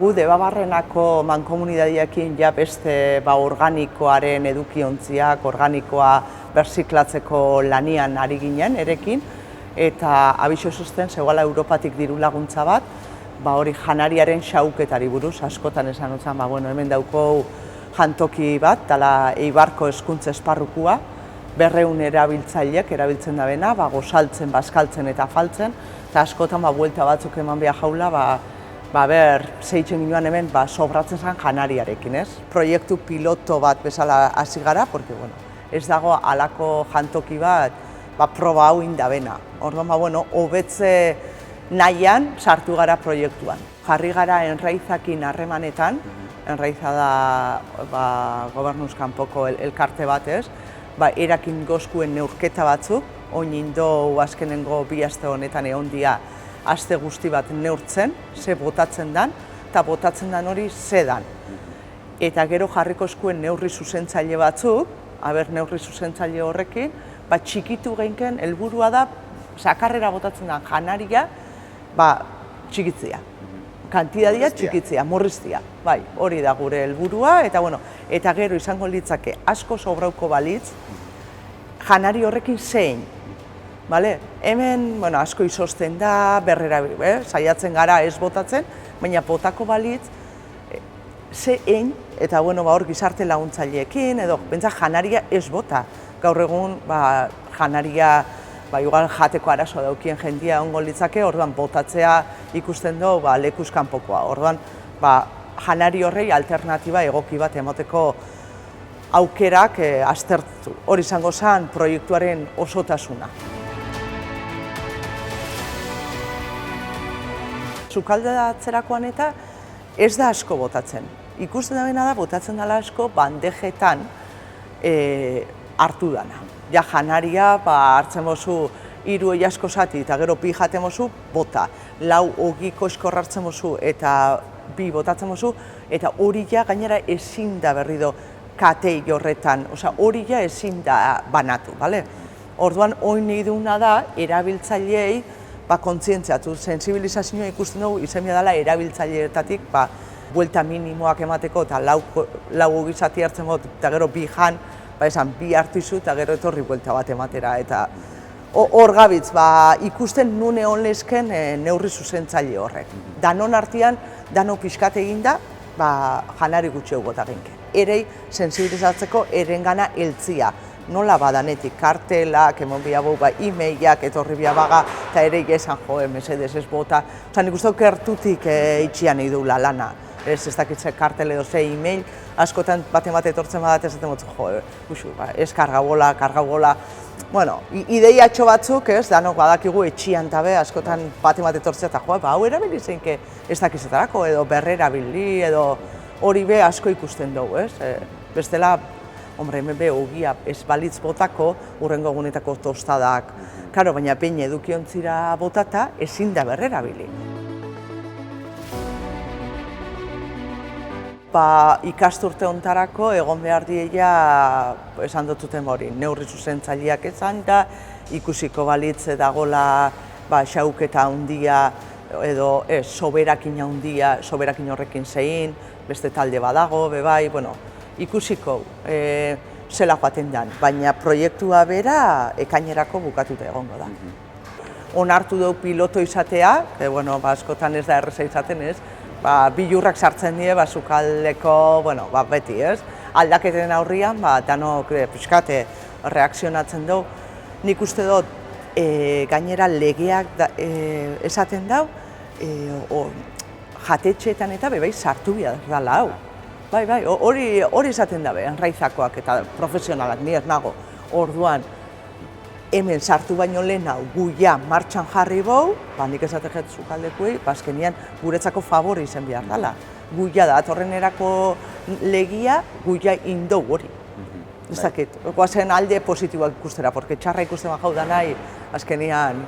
Gu Debabarrenako mankomunidadiekin ja beste organikoaren edukiontziak, organikoa berziklatzeko lanian ari ginen erekin, eta abixo zuzten zegoela Europatik diru laguntza bat, hori janariaren xauketari buruz, askotan esan utzan, hemen dauko jantoki bat, dala Eibarko hezkuntza esparrukua, 200 erabiltzaileek erabiltzen da bena, gozaltzen, bazkaltzen eta afaltzen, eta askotan buelta batzuk eman behar jaula, zeitzen ginoan hemen sobratzen zen janariarekin, ez? Proiektu piloto bat bezala hasi gara, porque, ez dago halako jantoki bat, proba hau indabena. Orduan, hobetze nahian sartu gara proiektuan. Jarri gara Enraizakin harremanetan, Enraiza da gobernuz kanpoko elkarte bat, ez? Erakin gozkuen neurketa batzuk, oin indo azkenengo 2 aste honetan egon dia aste guzti bat neurtzen, ze botatzen dan, eta botatzen dan hori ze dan. Eta gero jarriko eskuen neurri zuzentzaile batzuk, neurri zuzentzaile horrekin, txikitu geinken, helburua da, sakarrera botatzen dan janaria, txikitzea. Kantidadia txikitzea, murriztia. Hori da gure helburua, eta gero izango litzake asko sobrauko balitz, janari horrekin zein. Hemen asko izozten da, berrera saiatzen gara ez botatzen, baina botako balitz zein, eta hor gizarte laguntzaileekin, edo bentsa janaria ez bota. Gaur egun janaria igual jateko arazo daukien jendia ongo litzake, orduan botatzea ikusten du lekuz kanpokoa. Orduan janari horrei alternatiba egoki bat emoteko aukerak aztertu. Hori izango zen proiektuaren osotasuna. Sukaldatzerakoan eta ez da asko botatzen. Ikusten da botatzen dela asko bandejetan hartu dana. Ja janaria hartzen mozu 3 asko zati eta gero 2 jaten mozu bota. 4 ogiko eskorra hartzen mozu eta 2 botatzen mozu, eta hori ja gainera ezin da berrido katei horretan, hori ja ezin da banatu. Orduan oin nahi duguna da erabiltzaileei kontzientziatu, sensibilizazioa ikusten dugu izemia dela erabiltzaileetatik buelta minimoak emateko eta 4 ogizati hartzen dut eta gero 2 jan, esan 2 hartu izu eta gero etorri buelta bat ematera. Eta hor gabitz, ikusten nun egon lezken neurri zuzentzaile horrek. Danon artean, dano pixkat eginda, janari gutxi bota genke. Erei sensibilizatzeko erengana heltzia. Nola badanetik, kartelak, emon biabu, e-mailak, etorri biabaga, eta ere esan mesedez ez bota. Nik uste gertutik itxian nahi duela lana. Ez dakitze kartel edo ze e-mail, askotan bat etortzen badat ez dut ez kargabola. Ideiatxo batzuk, danok badakigu etxian tabe, askotan bat etortzea eta hau erabili zeinke ez dakizetarako, edo berrerabili, edo hori be asko ikusten dugu, bestela, hemen be ogia ez balitz botako, urrengo egunetako tostadak, baina peine edukiontzira botata ezin da berrerabili. Ikasturte hontarako egon behar dieia, esan dututen hori, neurri zuzentzaileak ezan da, ikusiko balitz dagoela xauketa handia, edo soberakin handia, soberakin horrekin zein, beste talde badago, ikusiko zela joaten den, baina proiektua bera ekainerako bukatuta egongo da. Onartu dugu piloto izatea, askotan ez da erreza izaten ez, bilurrak sartzen die, sukaldeko, beti ez, aldaketen aurrian, danok pixkate reakzionatzen dugu. Nik uste dut, gainera legeak esaten dau, jatetxeetan eta sartu behar dela hau. Hori esaten dabe, Enraizakoak eta profesionalak, ni ez nago. Orduan, hemen sartu baino lehen hau guia martxan jarri bau, nik esaten jet sukaldekuei, azkenean guretzako favori izen behar dela. Guia da, atorrenerako legia, guia indou hori. Ez dakit, goazen alde positiboak ikustera, porque txarra ikusten jau da nahi, azkenean